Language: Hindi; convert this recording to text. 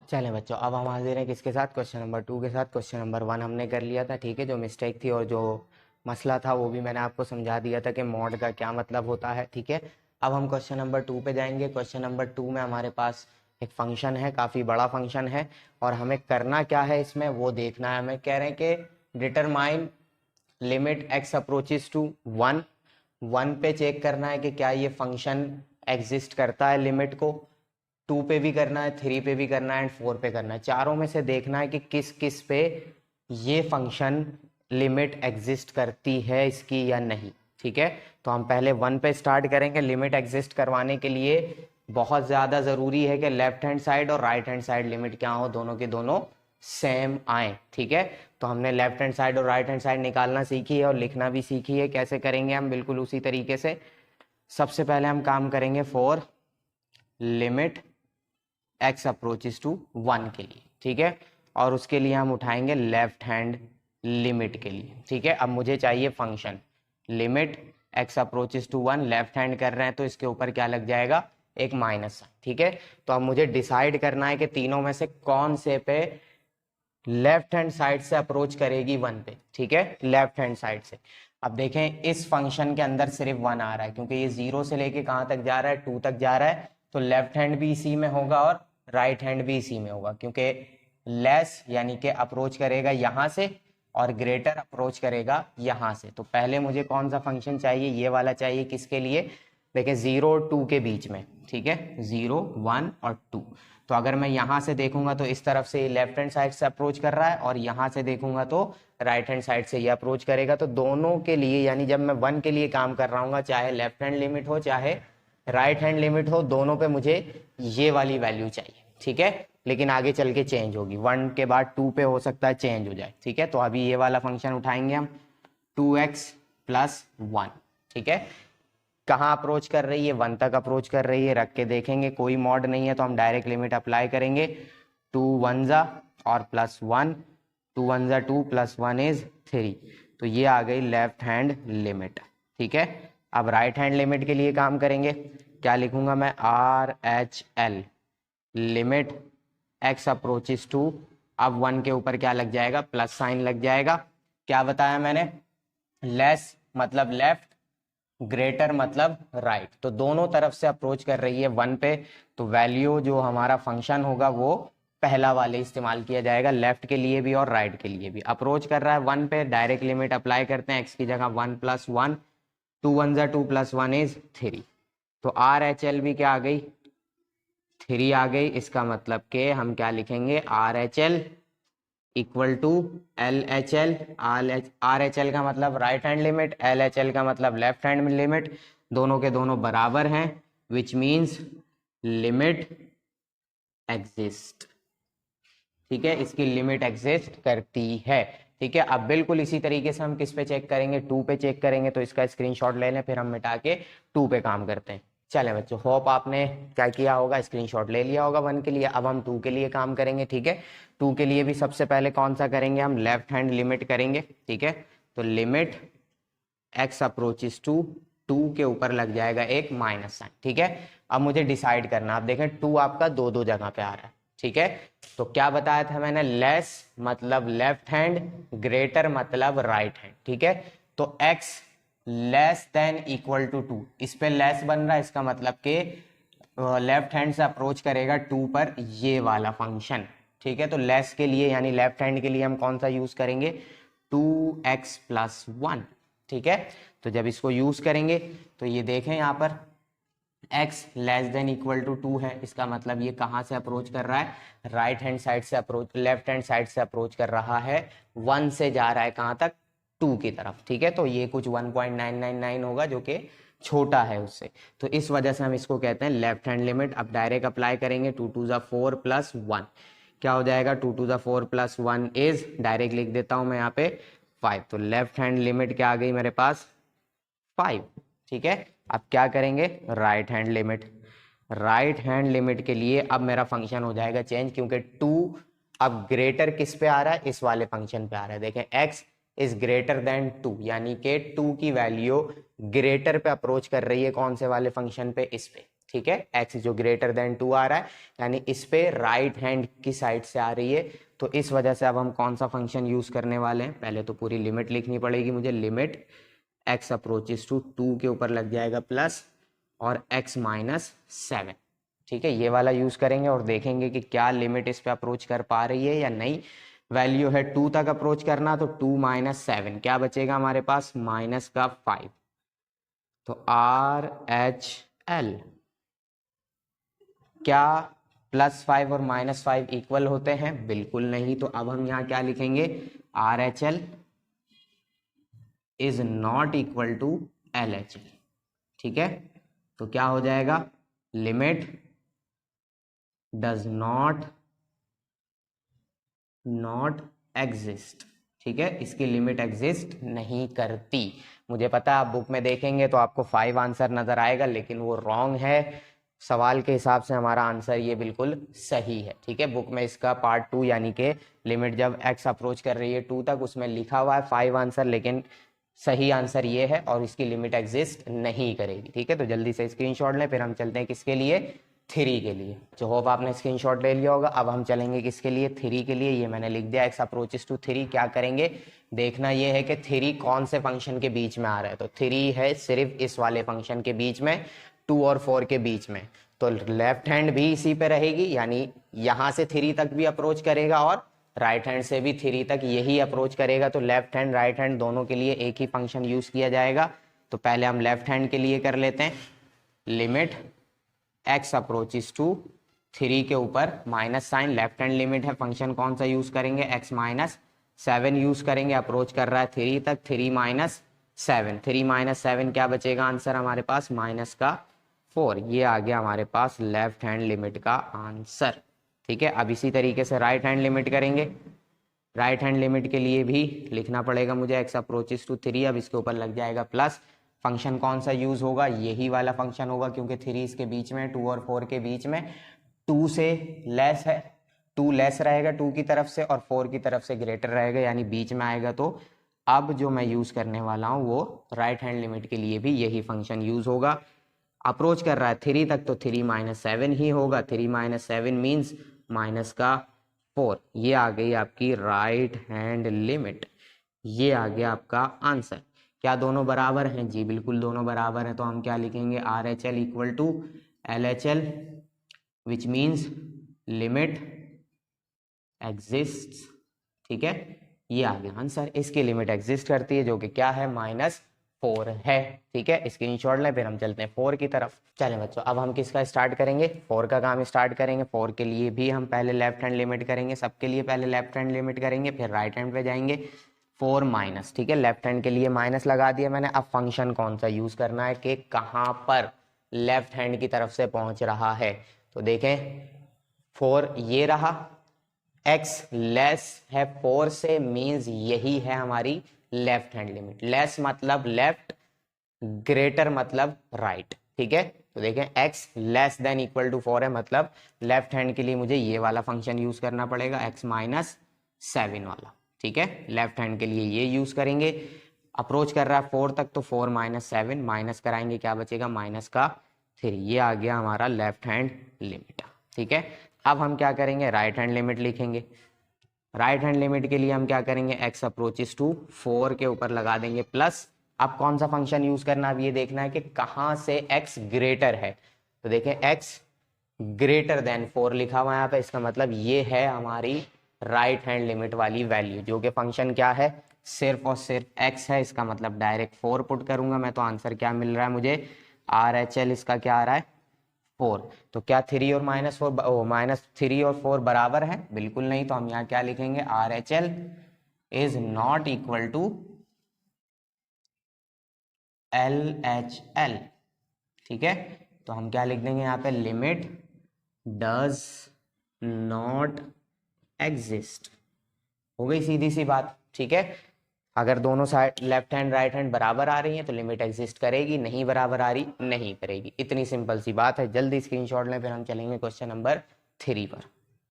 चलें बच्चों, अब हम हाजिर हैं किसके साथ, क्वेश्चन नंबर 2 के साथ। क्वेश्चन नंबर 1 हमने कर लिया था, ठीक है। जो मिस्टेक थी और जो मसला था वो भी मैंने आपको समझा दिया था कि मॉड का क्या मतलब होता है, ठीक है। अब हम क्वेश्चन नंबर 2 पे जाएंगे। क्वेश्चन नंबर 2 में हमारे पास एक फंक्शन है, काफ़ी बड़ा फंक्शन है, और हमें करना क्या है इसमें वो देखना है। हमें कह रहे हैं कि determine limit x approaches to 1। 1 पे चेक करना है कि क्या ये फंक्शन एग्जिस्ट करता है लिमिट को, 2 पे भी करना है, 3 पे भी करना है एंड 4 पे करना है। चारों में से देखना है कि किस किस पे ये फंक्शन लिमिट एग्जिस्ट करती है इसकी या नहीं, ठीक है। तो हम पहले 1 पे स्टार्ट करेंगे। लिमिट एग्जिस्ट करवाने के लिए बहुत ज़्यादा ज़रूरी है कि लेफ्ट हैंड साइड और राइट हैंड साइड लिमिट क्या हो, दोनों के दोनों सेम आए, ठीक है। तो हमने लेफ्ट हैंड साइड और राइट हैंड साइड निकालना सीखी है और लिखना भी सीखी है। कैसे करेंगे हम, बिल्कुल उसी तरीके से। सबसे पहले हम काम करेंगे for limit x approaches to 1 के लिए, ठीक है। और उसके लिए हम उठाएंगे लेफ्ट हैंड लिमिट के लिए, ठीक है। अब मुझे चाहिए function limit x approaches to 1, left hand कर रहे हैं तो इसके ऊपर क्या लग जाएगा, एक माइनस, ठीक है। तो अब मुझे डिसाइड करना है कि तीनों में से कौन से पे लेफ्ट हैंड साइड से अप्रोच करेगी 1 पे, ठीक है, लेफ्ट हैंड साइड से। अब देखें इस फंक्शन के अंदर सिर्फ 1 आ रहा है क्योंकि ये 0 से लेके कहां तक जा रहा है, 2 तक जा रहा है। तो लेफ्ट हैंड भी इसी में होगा और राइट हैंड भी इसी में होगा, क्योंकि लेस यानी कि अप्रोच करेगा यहां से और ग्रेटर अप्रोच करेगा यहां से। तो पहले मुझे कौन सा फंक्शन चाहिए, ये वाला चाहिए। किसके लिए, देखिए 0 और 2 के बीच में, ठीक है, 0 1 और 2। तो अगर मैं यहाँ से देखूंगा तो इस तरफ से लेफ्ट हैंड साइड से अप्रोच कर रहा है और यहाँ से देखूंगा तो राइट हैंड साइड से ये अप्रोच करेगा। तो दोनों के लिए, यानी जब मैं 1 के लिए काम कर रहा हूँ, चाहे लेफ्ट हैंड लिमिट हो चाहे राइट हैंड लिमिट हो, दोनों पे मुझे ये वाली वैल्यू चाहिए, ठीक है। लेकिन आगे चल के चेंज होगी, 1 के बाद 2 पे हो सकता है चेंज हो जाए, ठीक है। तो अभी ये वाला फंक्शन उठाएंगे हम 2x प्लस 1, ठीक है। कहाँ अप्रोच कर रही है, 1 तक अप्रोच कर रही है। रख के देखेंगे, कोई मॉड नहीं है तो हम डायरेक्ट लिमिट अप्लाई करेंगे। 2 1 जा और प्लस 1, 2 1 जा 2 प्लस 1 इज 3। तो ये आ गई लेफ्ट हैंड लिमिट, ठीक है। अब राइट हैंड लिमिट के लिए काम करेंगे। क्या लिखूंगा मैं, RHL limit x approaches to, अब 1 के ऊपर क्या लग जाएगा, प्लस साइन लग जाएगा। क्या बताया मैंने, लेस मतलब लेफ्ट, ग्रेटर मतलब राइट। तो दोनों तरफ से अप्रोच कर रही है 1 पे, तो वैल्यू जो हमारा फंक्शन होगा वो पहला वाले इस्तेमाल किया जाएगा, लेफ्ट के लिए भी और राइट के लिए भी। अप्रोच कर रहा है 1 पे, डायरेक्ट लिमिट अप्लाई करते हैं, x की जगह 1 प्लस 1, 2 1 जा 2 प्लस 1 इज 3। तो RHL भी क्या आ गई, 3 आ गई। इसका मतलब कि हम क्या लिखेंगे, RHL equal to LHL। RHL का मतलब राइट हैंड लिमिट, LHL का मतलब लेफ्ट हैंड लिमिट, दोनों के दोनों बराबर हैं, विच मीन्स लिमिट एग्जिस्ट, ठीक है। इसकी लिमिट एग्जिस्ट करती है, ठीक है। अब बिल्कुल इसी तरीके से हम किस पे चेक करेंगे, 2 पे चेक करेंगे। तो इसका स्क्रीनशॉट ले लें, फिर हम मिटा के 2 पे काम करते हैं। चलें बच्चों, होप आपने क्या किया होगा, स्क्रीनशॉट ले लिया होगा 1 के लिए। अब हम 2 के लिए काम करेंगे, ठीक है। 2 के लिए भी सबसे पहले कौन सा करेंगे, हम लेफ्ट हैंड लिमिट करेंगे, ठीक है। तो लिमिट x अप्रोचेस टू 2 के ऊपर लग जाएगा एक माइनस साइन, ठीक है। अब मुझे डिसाइड करना, आप देखें 2 आपका दो दो जगह पे आ रहा है, ठीक है। तो क्या बताया था मैंने, लेस मतलब लेफ्ट हैंड, ग्रेटर मतलब राइट हैंड, ठीक है। तो x less than equal to 2, इस पे लेस बन रहा है, इसका मतलब कि लेफ्ट हैंड से अप्रोच करेगा 2 पर ये वाला फंक्शन, ठीक है। तो लेस के लिए यानी लेफ्ट हैंड के लिए हम कौन सा यूज करेंगे, 2x प्लस 1, ठीक है। तो जब इसको यूज करेंगे तो ये देखें यहाँ पर x less than equal to 2 है, इसका मतलब ये कहाँ से अप्रोच कर रहा है, राइट हैंड साइड से अप्रोच, लेफ्ट हैंड साइड से अप्रोच कर रहा है, 1 से जा रहा है कहाँ तक, 2 की तरफ, ठीक है। तो ये कुछ 1.999 होगा जो कि छोटा है उससे, तो इस वजह से हम इसको कहते हैं लेफ्ट हैंड लिमिट। अब डायरेक्ट अप्लाई करेंगे, 2 2 जा 4 प्लस 1, क्या हो जाएगा, 2 2 जा 4 प्लस 1 इज, डायरेक्ट लिख देता हूं मैं यहाँ पे 5। तो लेफ्ट हैंड लिमिट क्या आ गई मेरे पास, 5, ठीक है। अब क्या करेंगे, right hand limit. Right hand limit के लिए अब मेरा फंक्शन हो जाएगा चेंज, क्योंकि 2 अब ग्रेटर किस पे आ रहा है, इस वाले फंक्शन पे आ रहा है। देखें x इज ग्रेटर देन 2, यानी कि 2 की वैल्यू ग्रेटर पे अप्रोच कर रही है, कौन से वाले फंक्शन पे, इस पे, ठीक है, x जो ग्रेटर देन 2 आ रहा है, यानी इस पे राइट हैंड की साइड से आ रही है, तो इस वजह से अब हम कौन सा फंक्शन यूज करने वाले हैं, पहले तो पूरी लिमिट लिखनी पड़ेगी मुझे, लिमिट x अप्रोचेस टू 2 के ऊपर लग जाएगा प्लस और x माइनस 7, ठीक है, ये वाला यूज करेंगे और देखेंगे कि क्या लिमिट इस पे अप्रोच कर पा रही है या नहीं। वैल्यू है 2 तक अप्रोच करना, तो 2 माइनस 7 क्या बचेगा हमारे पास, माइनस का 5, तो RHL क्या +5 और -5 इक्वल होते हैं, बिल्कुल नहीं, तो अब हम यहाँ क्या लिखेंगे, RHL is not equal to LHL, ठीक है, तो क्या हो जाएगा, लिमिट डज नॉट एग्जिस्ट, ठीक है, इसकी लिमिट एग्जिस्ट नहीं करती। मुझे पता है आप बुक में देखेंगे तो आपको 5 आंसर नजर आएगा, लेकिन वो रॉन्ग है, सवाल के हिसाब से हमारा आंसर ये बिल्कुल सही है, ठीक है। बुक में इसका पार्ट 2 यानी कि लिमिट जब x अप्रोच कर रही है 2 तक, उसमें लिखा हुआ है 5 आंसर, लेकिन सही आंसर ये है और इसकी लिमिट एग्जिस्ट नहीं करेगी, ठीक है। तो जल्दी से स्क्रीनशॉट लें, फिर हम चलते हैं किसके लिए, 3 के लिए। जो होप आपने स्क्रीनशॉट ले लिया होगा। अब हम चलेंगे किसके लिए, 3 के लिए। ये मैंने लिख दिया, x अप्रोचेस टू 3। क्या करेंगे, देखना ये है कि 3 कौन से फंक्शन के बीच में आ रहा है, तो 3 है सिर्फ इस वाले फंक्शन के बीच में, 2 और 4 के बीच में, तो लेफ्ट हैंड भी इसी पे रहेगी, यानी यहां से 3 तक भी अप्रोच करेगा और राइट हैंड से भी 3 तक यही अप्रोच करेगा, तो लेफ्ट हैंड राइट हैंड दोनों के लिए एक ही फंक्शन यूज किया जाएगा। तो पहले हम लेफ्ट हैंड के लिए कर लेते हैं, लिमिट x अप्रोचेस टू 3 के ऊपर minus sign, left hand limit है, फंक्शन कौन सा यूज करेंगे, x माइनस 7 यूज करेंगे, अप्रोच कर रहा है 3 तक, 3 माइनस 7, 3 माइनस 7 क्या बचेगा आंसर हमारे पास, माइनस का 4। ये आ गया हमारे पास लेफ्ट हैंड लिमिट का आंसर, ठीक है। अब इसी तरीके से राइट हैंड लिमिट करेंगे। राइट हैंड लिमिट के लिए भी लिखना पड़ेगा मुझे, x अप्रोचेस टू 3, अब इसके ऊपर लग जाएगा प्लस, फंक्शन कौन सा यूज होगा, यही वाला फंक्शन होगा, क्योंकि 3 इसके बीच में, 2 और 4 के बीच में, 2 से लेस है, 2 लेस रहेगा 2 की तरफ से और 4 की तरफ से ग्रेटर रहेगा, यानी बीच में आएगा। तो अब जो मैं यूज करने वाला हूं वो राइट हैंड लिमिट के लिए भी यही फंक्शन यूज होगा। अप्रोच कर रहा है 3 तक, तो 3 माइनस 7 ही होगा, 3 माइनस 7 मीन्स माइनस का 4। ये आ गई आपकी राइट हैंड लिमिट, ये आ गया आपका आंसर। क्या दोनों बराबर हैं, जी बिल्कुल दोनों बराबर हैं, तो हम क्या लिखेंगे, RHL equal to LHL, which means limit exist, ठीक है, ये आ गया आंसर। इसकी लिमिट एग्जिस्ट करती है, जो कि क्या है, -4 है, ठीक है। स्क्रीनशॉट लें, फिर हम चलते हैं 4 की तरफ। चलें बच्चों, अब हम किसका स्टार्ट करेंगे, 4 का काम स्टार्ट करेंगे। 4 के लिए भी हम पहले लेफ्ट हैंड लिमिट करेंगे, सबके लिए पहले लेफ्ट हैंड लिमिट करेंगे, फिर राइट हैंड पे जाएंगे, 4 माइनस, ठीक है, लेफ्ट हैंड के लिए माइनस लगा दिया मैंने। अब फंक्शन कौन सा यूज करना है कि कहाँ पर लेफ्ट हैंड की तरफ से पहुंच रहा है, तो देखें 4 ये रहा, x लेस है 4 से, मीन्स यही है हमारी लेफ्ट हैंड लिमिट। लेस मतलब लेफ्ट, ग्रेटर मतलब राइट, ठीक है। तो देखें x less than equal to 4 है, मतलब लेफ्ट हैंड के लिए मुझे ये वाला फंक्शन यूज करना पड़ेगा, x माइनस 7 वाला, ठीक है। लेफ्ट हैंड के लिए ये यूज करेंगे। अप्रोच कर रहा है 4 तक, तो 4 माइनस 7, माइनस कराएंगे क्या बचेगा, माइनस का 3। ये आ गया हमारा लेफ्ट हैंड लिमिट, ठीक है। अब हम क्या करेंगे, राइट हैंड लिमिट लिखेंगे। राइट हैंड लिमिट के लिए हम क्या करेंगे, x अप्रोचेस टू 4 के ऊपर लगा देंगे प्लस। अब कौन सा फंक्शन यूज करना है, अब ये देखना है कि कहां से x ग्रेटर है, तो देखें x ग्रेटर देन 4 लिखा हुआ है यहाँ पे, इसका मतलब ये है हमारी राइट हैंड लिमिट वाली वैल्यू, जो कि फंक्शन क्या है, सिर्फ और सिर्फ x है। इसका मतलब डायरेक्ट 4 पुट करूंगा मैं, तो आंसर क्या मिल रहा है मुझे, RHL इसका क्या आ रहा है, 4। तो क्या 3 और -3 और 4 बराबर है, बिल्कुल नहीं, तो हम यहाँ क्या लिखेंगे, RHL is not equal to LHL, ठीक है। तो हम क्या लिख देंगे यहाँ पे, लिमिट डज नॉट एग्जिस्ट, हो गई सीधी सी बात, ठीक है। अगर दोनों side left hand right hand बराबर आ रही हैं तो लिमिट एग्जिस्ट करेगी, नहीं बराबर आ रही नहीं करेगी, इतनी सिंपल सी बात है। जल्दी स्क्रीनशॉट लें, फिर हम चलेंगे क्वेश्चन नंबर 3 पर।